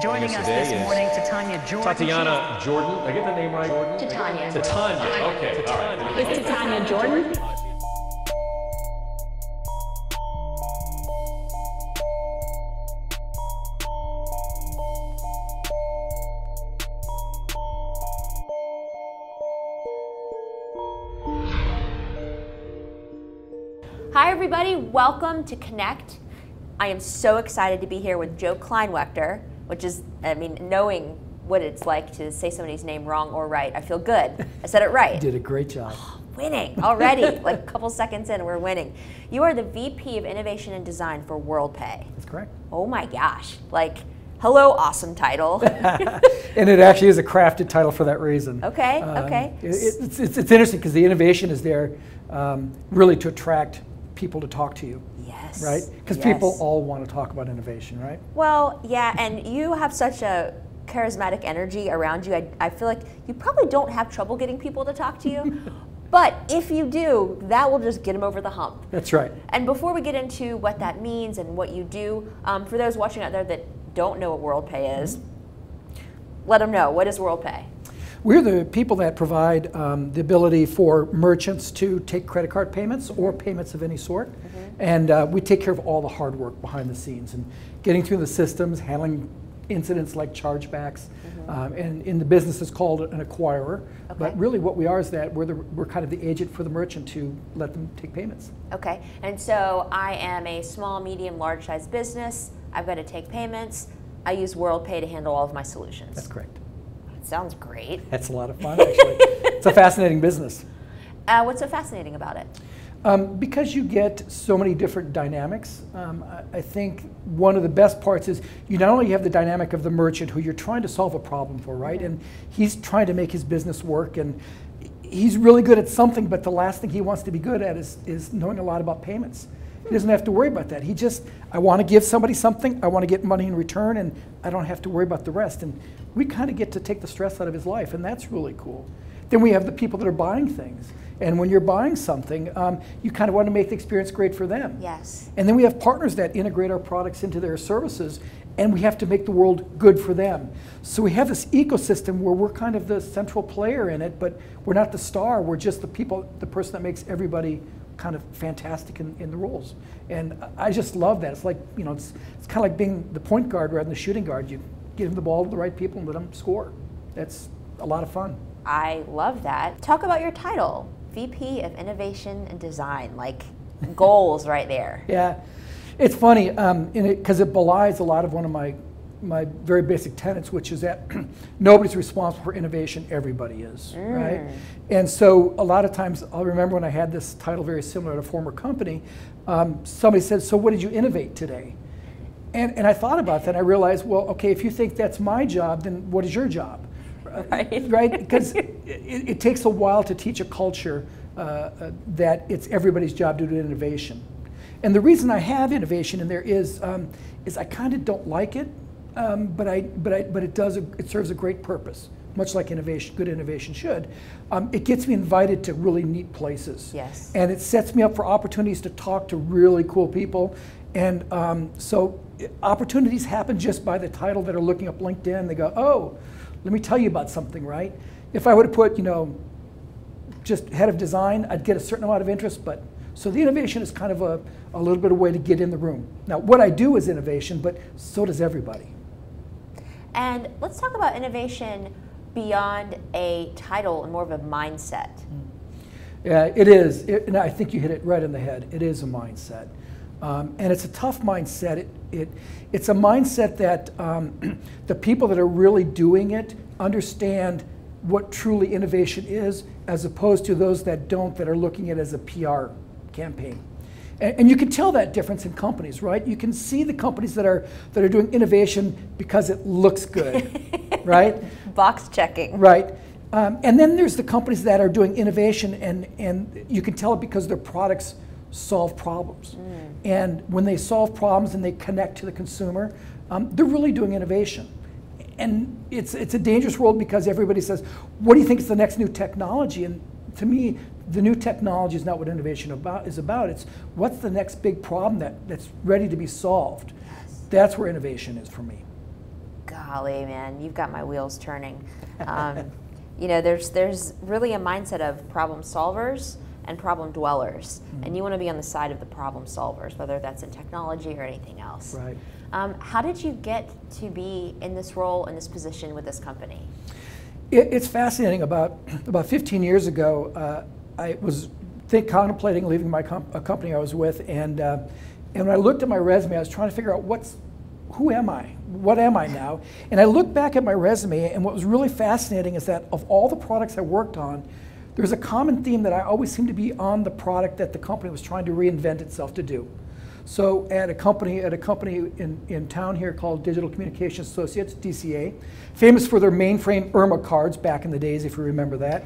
Joining us this morning, Titania Jordan. Tatiana Jordan. Did I get the name right? Jordan? Titania. Titania. Okay. Titania. All right. It's Titania Jordan. Hi everybody, welcome to Connect. I am so excited to be here with Joe Kleinwaechter, which is, knowing what it's like to say somebody's name wrong or right, I feel good. I said it right. You did a great job. Winning already, like a couple seconds in, we're winning. You are the VP of Innovation and Design for WorldPay. That's correct. Oh my gosh, like, hello, awesome title. And it actually is a crafted title for that reason. Okay, okay. It's interesting because the innovation is there really to attract people to talk to you. Yes. Right? Because yes. people all want to talk about innovation, right? Well, yeah, and you have such a charismatic energy around you. I feel like you probably don't have trouble getting people to talk to you. But if you do, that will just get them over the hump. That's right. And before we get into what that means and what you do, for those watching out there that don't know what WorldPay is, let them know. What is WorldPay? We're the people that provide the ability for merchants to take credit card payments or payments of any sort. And we take care of all the hard work behind the scenes and getting through the systems, handling incidents like chargebacks. And in the business it's called an acquirer. Okay. But really what we are is that we're kind of the agent for the merchant to let them take payments. Okay. And so I am a small, medium, large size business. I've got to take payments. I use WorldPay to handle all of my solutions. That's correct. Sounds great. That's a lot of fun, actually. It's a fascinating business. What's so fascinating about it? Because you get so many different dynamics. I think one of the best parts is you not only have the dynamic of the merchant who you're trying to solve a problem for, right? And he's trying to make his business work, and he's really good at something, but the last thing he wants to be good at is knowing a lot about payments. He doesn't have to worry about that. I want to give somebody something, I want to get money in return, and I don't have to worry about the rest. And we kind of get to take the stress out of his life, and that's really cool. Then we have the people that are buying things. And when you're buying something, you kind of want to make the experience great for them. Yes. And then we have partners that integrate our products into their services, and we have to make the world good for them. So we have this ecosystem where we're kind of the central player in it, but we're not the star, we're just the person that makes everybody kind of fantastic in the roles. And I just love that. It's like, it's kind of like being the point guard rather than the shooting guard. You give them the ball to the right people and let them score. That's a lot of fun. I love that. Talk about your title, VP of Innovation and Design, like goals right there. Yeah, it's funny because it belies a lot of one of my very basic tenets, which is that nobody's responsible for innovation, everybody is, right? And so a lot of times, I'll remember when I had this title very similar at a former company, somebody said, so what did you innovate today? And I thought about that, and I realized, well, okay, if you think that's my job, then what is your job? Right? Because it takes a while to teach a culture that it's everybody's job to do innovation. And the reason I have innovation in there is I kind of don't like it, but it serves a great purpose, much like good innovation should. It gets me invited to really neat places. Yes. And it sets me up for opportunities to talk to really cool people. And so opportunities happen just by the title that are looking up LinkedIn. They go, oh, let me tell you about something, right? If I would have put, just head of design, I'd get a certain amount of interest, so the innovation is kind of a little bit of a way to get in the room. Now, what I do is innovation, but so does everybody. And let's talk about innovation beyond a title and more of a mindset. Yeah, it is. And I think you hit it right in the head. It is a mindset. And it's a tough mindset. It's a mindset that the people that are really doing it understand what truly innovation is, as opposed to those that don't, that are looking at it as a PR campaign. And you can tell that difference in companies, right? You can see the companies that are doing innovation because it looks good, right? Box checking. Right. And then there's the companies that are doing innovation, and you can tell it because their products solve problems. And when they solve problems and they connect to the consumer, they're really doing innovation. And it's a dangerous world because everybody says, what do you think is the next new technology? And to me, the new technology is not what innovation is about. It's what's the next big problem that's ready to be solved. Yes. That's where innovation is for me. God. Holly, man, you've got my wheels turning. You know, there's really a mindset of problem solvers and problem dwellers, and you want to be on the side of the problem solvers, whether that's in technology or anything else. Right. How did you get to be in this role, in this position with this company? It's fascinating. About 15 years ago, I was contemplating leaving a company I was with, and when I looked at my resume, I was trying to figure out who am I? What am I now? And I looked back at my resume, and what was really fascinating is that of all the products I worked on, there's a common theme that I always seemed to be on the product that the company was trying to reinvent itself to do. So at a company in town here called Digital Communications Associates, DCA, famous for their mainframe IRMA cards back in the days, if you remember that,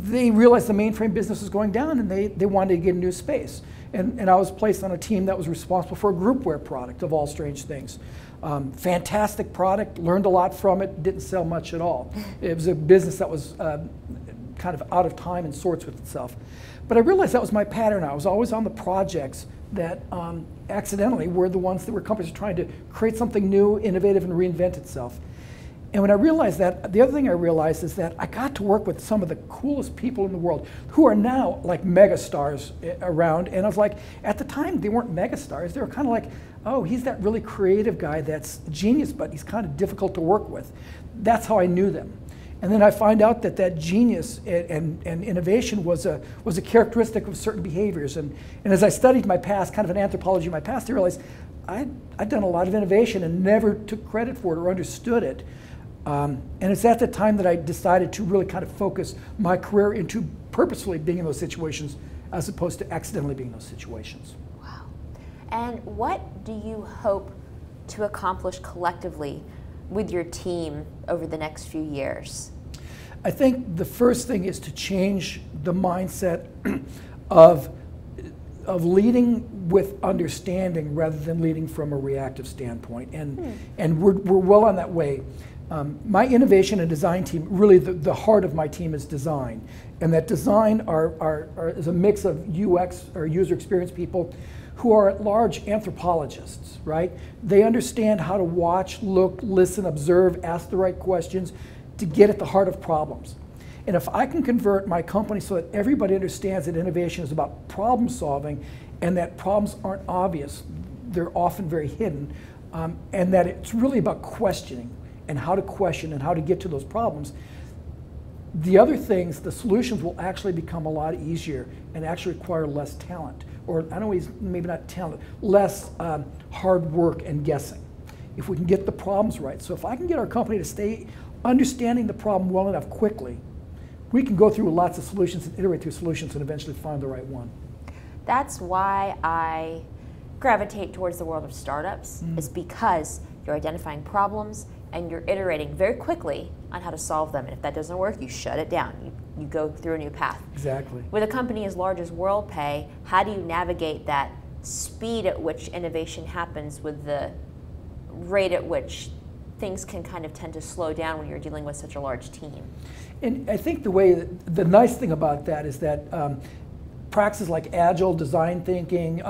they realized the mainframe business was going down, and they wanted to get a new space. And I was placed on a team that was responsible for a groupware product, of all strange things. Fantastic product, learned a lot from it, didn't sell much at all. It was a business that was kind of out of time and sorts with itself. But I realized that was my pattern. I was always on the projects that accidentally were the ones that were companies trying to create something new, innovative, and reinvent itself. And when I realized that, the other thing I realized is that I got to work with some of the coolest people in the world who are now like megastars around. And I was like, at the time, they weren't megastars. They were kind of like, oh, he's that really creative guy that's a genius, but he's kind of difficult to work with. That's how I knew them. And then I find out that genius and innovation was a characteristic of certain behaviors. And as I studied my past, kind of an anthropology of my past, I realized I'd done a lot of innovation and never took credit for it or understood it. And it's at the time that I decided to really kind of focus my career into purposefully being in those situations as opposed to accidentally being in those situations. Wow. And what do you hope to accomplish collectively with your team over the next few years? I think the first thing is to change the mindset of leading with understanding rather than leading from a reactive standpoint. And we're well on that way. My innovation and design team, really the heart of my team is design. And that design is a mix of UX or user experience people who are at large anthropologists, right? They understand how to watch, look, listen, observe, ask the right questions to get at the heart of problems. And if I can convert my company so that everybody understands that innovation is about problem solving and that problems aren't obvious, they're often very hidden, and that it's really about questioning and how to question and how to get to those problems, the other things, the solutions will actually become a lot easier and actually require less talent. Or I don't know, maybe not talent, less hard work and guessing, if we can get the problems right. So if I can get our company to stay understanding the problem well enough quickly, we can go through lots of solutions and iterate through solutions and eventually find the right one. That's why I gravitate towards the world of startups, is because you're identifying problems and you're iterating very quickly on how to solve them. And if that doesn't work, you shut it down. You go through a new path. Exactly. With a company as large as WorldPay, how do you navigate that speed at which innovation happens with the rate at which things can kind of tend to slow down when you're dealing with such a large team? And I think the nice thing about that is that practices like agile design thinking,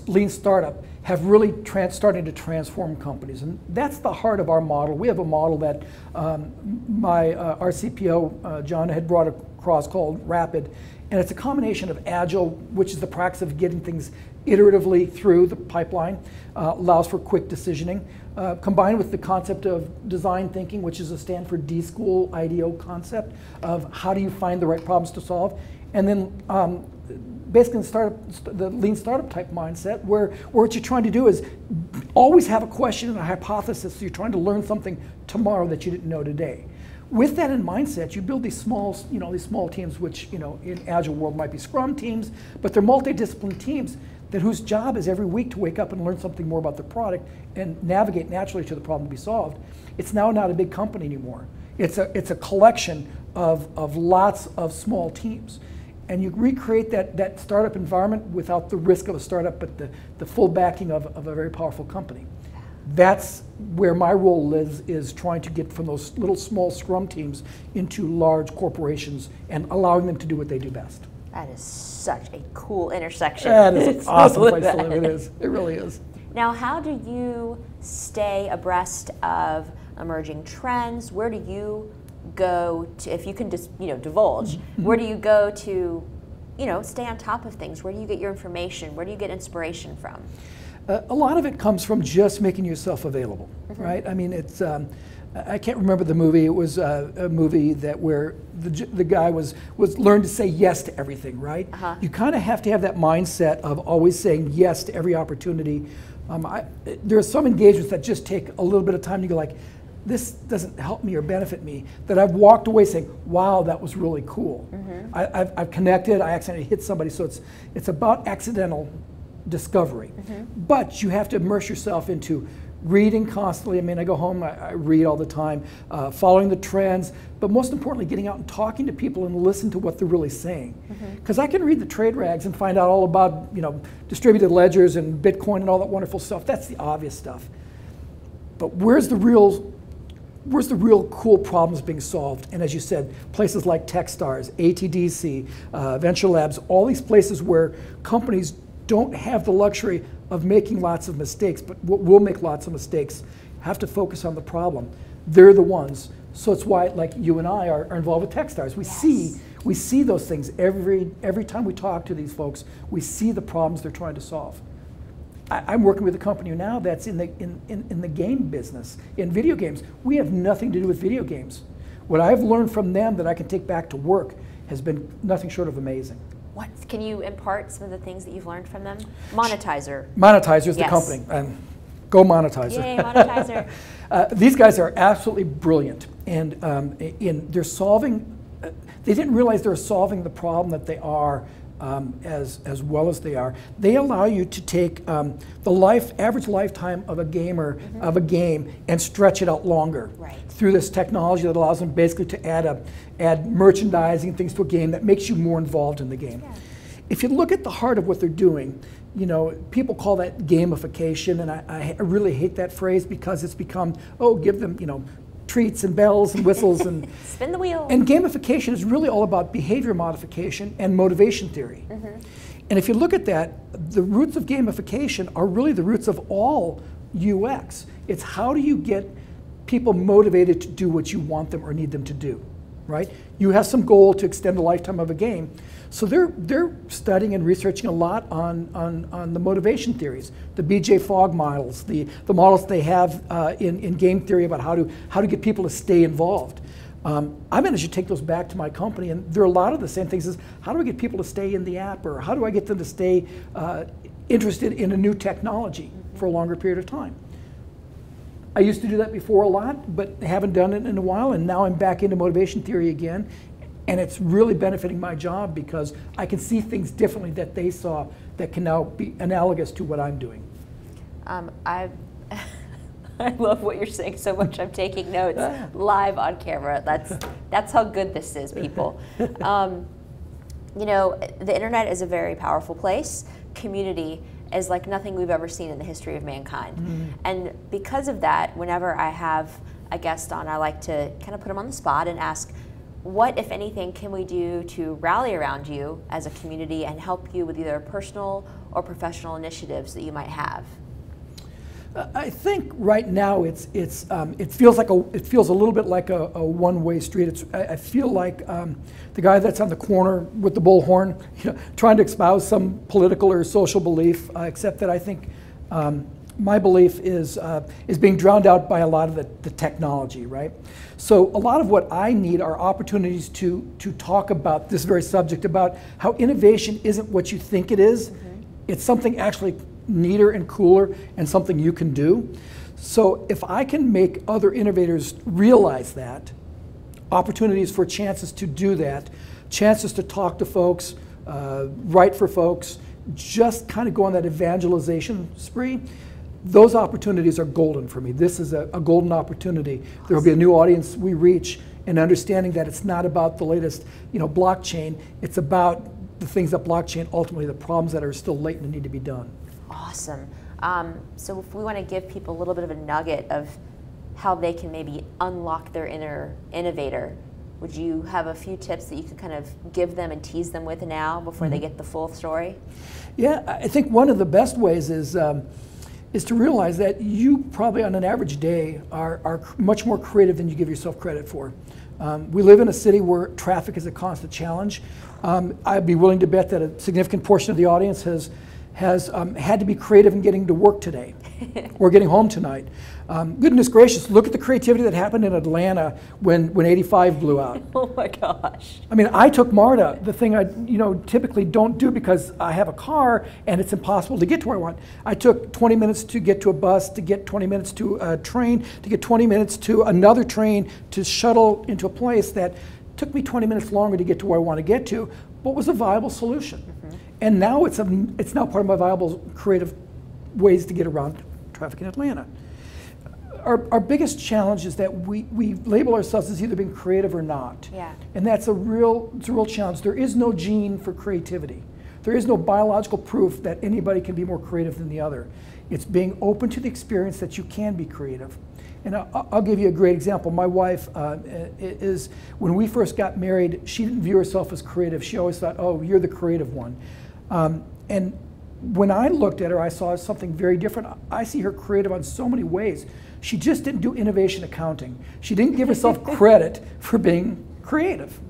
lean startup have really started to transform companies. And that's the heart of our model. We have a model that our CPO, John, had brought across called Rapid. And it's a combination of agile, which is the practice of getting things iteratively through the pipeline, allows for quick decisioning, combined with the concept of design thinking, which is a Stanford D-School IDEO concept of how do you find the right problems to solve. And then basically the lean startup type mindset where what you're trying to do is always have a question and a hypothesis, so you're trying to learn something tomorrow that you didn't know today. With that in mindset, you build these small teams, which in Agile world might be Scrum teams, but they're multidisciplinary teams whose job is every week to wake up and learn something more about the product and navigate naturally to the problem to be solved. It's now not a big company anymore. It's a collection of lots of small teams. And you recreate that startup environment without the risk of a startup, but the full backing of a very powerful company. That's where my role is trying to get from those little small Scrum teams into large corporations and allowing them to do what they do best. That is such a cool intersection. That is an awesome place to live. It is. It really is. Now, how do you stay abreast of emerging trends? Where do you go to, if you can just, divulge, where do you go to, stay on top of things? Where do you get your information? Where do you get inspiration from? A lot of it comes from just making yourself available, right? I mean, it's, I can't remember the movie. It was a movie that where the guy was learned to say yes to everything, right? You kind of have to have that mindset of always saying yes to every opportunity. There are some engagements that just take a little bit of time to go like, this doesn't help me or benefit me, that I've walked away saying, wow, that was really cool. I've connected, I accidentally hit somebody, so it's about accidental discovery. But you have to immerse yourself into reading constantly. I mean, I go home, I read all the time, following the trends, but most importantly, getting out and talking to people and listen to what they're really saying. Because I can read the trade rags and find out all about, distributed ledgers and Bitcoin and all that wonderful stuff. That's the obvious stuff. But where's the real cool problems being solved? And as you said, places like Techstars, ATDC, Venture Labs, all these places where companies don't have the luxury of making lots of mistakes, but will make lots of mistakes, have to focus on the problem. They're the ones. So it's why, like you and I are involved with Techstars. We see those things every time we talk to these folks. We see the problems they're trying to solve. I'm working with a company now that's in the game business, in video games. We have nothing to do with video games. What I've learned from them that I can take back to work has been nothing short of amazing. What can you impart some of the things that you've learned from them? Monetizer. Monetizer is the company. Go Monetizer. Yay, Monetizer. These guys are absolutely brilliant, and they're solving. They didn't realize they were solving the problem that they are as well as they are. They allow you to take the average lifetime of a gamer of a game and stretch it out longer through this technology that allows them basically to add merchandising things to a game that makes you more involved in the game. If you look at the heart of what they're doing, people call that gamification, and I really hate that phrase because it's become, give them, treats and bells and whistles and spin the wheel. And gamification is really all about behavior modification and motivation theory. And if you look at that, the roots of gamification are really the roots of all UX. It's how do you get people motivated to do what you want them or need them to do, right? You have some goal to extend the lifetime of a game. So they're studying and researching a lot on the motivation theories, the BJ Fogg models, the models they have in game theory about how to get people to stay involved. I managed to take those back to my company, and there are a lot of the same things as how do I get people to stay in the app, or how do I get them to stay interested in a new technology for a longer period of time. I used to do that before a lot, but haven't done it in a while, and now I'm back into motivation theory again. And it's really benefiting my job because I can see things differently that they saw that can now be analogous to what I'm doing. I love what you're saying so much. I'm taking notes live on camera. That's how good this is, people. The internet is a very powerful place. Community is like nothing we've ever seen in the history of mankind. And because of that, whenever I have a guest on, I like to kind of put them on the spot and ask, what, if anything, can we do to rally around you as a community and help you with either personal or professional initiatives that you might have? I think right now it feels a little bit like a one-way street. I feel like the guy that's on the corner with the bullhorn, trying to espouse some political or social belief. Except that I think my belief is being drowned out by a lot of the technology, right? So a lot of what I need are opportunities to talk about this very subject, about how innovation isn't what you think it is. It's something actually neater and cooler and something you can do. So if I can make other innovators realize that, opportunities for chances to do that, chances to talk to folks, write for folks, just kind of go on that evangelization spree, those opportunities are golden for me. This is a golden opportunity. There will be a new audience we reach, and understanding that it's not about the latest blockchain, it's about the things that blockchain, ultimately the problems that are still latent and need to be done. Awesome. So if we want to give people a little bit of a nugget of how they can maybe unlock their inner innovator, would you have a few tips that you could kind of give them and tease them with now before they get the full story? Yeah, I think one of the best ways is is to realize that you probably on an average day are much more creative than you give yourself credit for. We live in a city where traffic is a constant challenge. I'd be willing to bet that a significant portion of the audience has had to be creative in getting to work today or getting home tonight. Goodness gracious, look at the creativity that happened in Atlanta when 85 blew out. Oh my gosh. I mean, I took MARTA, the thing I typically don't do because I have a car and it's impossible to get to where I want. I took 20 minutes to get to a bus, to get 20 minutes to a train, to get 20 minutes to another train, to shuttle into a place that took me 20 minutes longer to get to where I want to get to, but was a viable solution. Mm-hmm. And now it's now part of my viable creative ways to get around traffic in Atlanta. Our biggest challenge is that we label ourselves as either being creative or not. Yeah. And it's a real challenge. There is no gene for creativity. There is no biological proof that anybody can be more creative than the other. It's being open to the experience that you can be creative. And I'll give you a great example. My wife is, when we first got married, she didn't view herself as creative. She always thought, oh, you're the creative one. And when I looked at her, I saw something very different. I see her creative on so many ways. She just didn't do innovation accounting. She didn't give herself credit for being creative.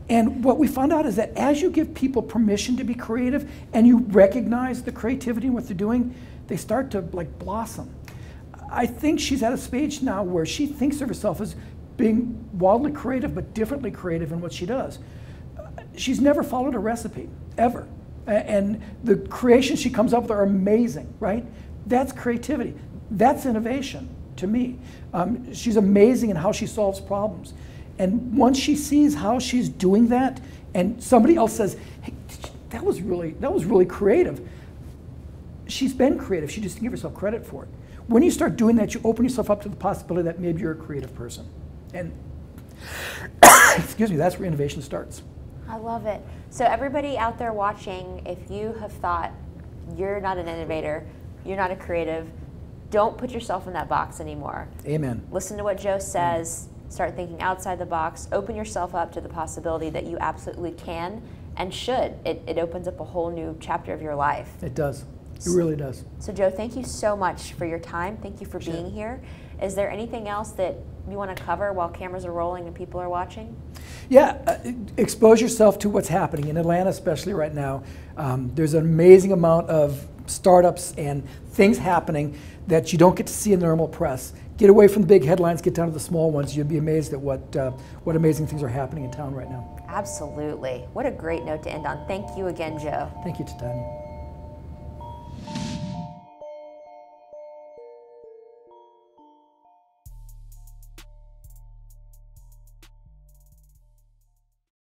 And what we found out is that as you give people permission to be creative and you recognize the creativity in what they're doing, they start to blossom. I think she's at a stage now where she thinks of herself as being wildly creative, but differently creative in what she does. She's never followed a recipe, ever. And the creations she comes up with are amazing, right? That's creativity. That's innovation to me. She's amazing in how she solves problems. And once she sees how she's doing that, and somebody else says, hey, that was really creative. She's been creative, she just didn't give herself credit for it. When you start doing that, you open yourself up to the possibility that maybe you're a creative person. And excuse me, that's where innovation starts. I love it. So everybody out there watching, if you have thought you're not an innovator, you're not a creative, don't put yourself in that box anymore. Amen. Listen to what Joe says, start thinking outside the box, open yourself up to the possibility that you absolutely can and should. It opens up a whole new chapter of your life. It does. It really does. So Joe, thank you so much for your time. Thank you for being here. Is there anything else that you want to cover while cameras are rolling and people are watching? Yeah, expose yourself to what's happening in Atlanta, especially right now. There's an amazing amount of startups and things happening that you don't get to see in the normal press. Get away from the big headlines, get down to the small ones. You'll be amazed at what amazing things are happening in town right now. Absolutely. What a great note to end on. Thank you again, Joe. Thank you, Titania.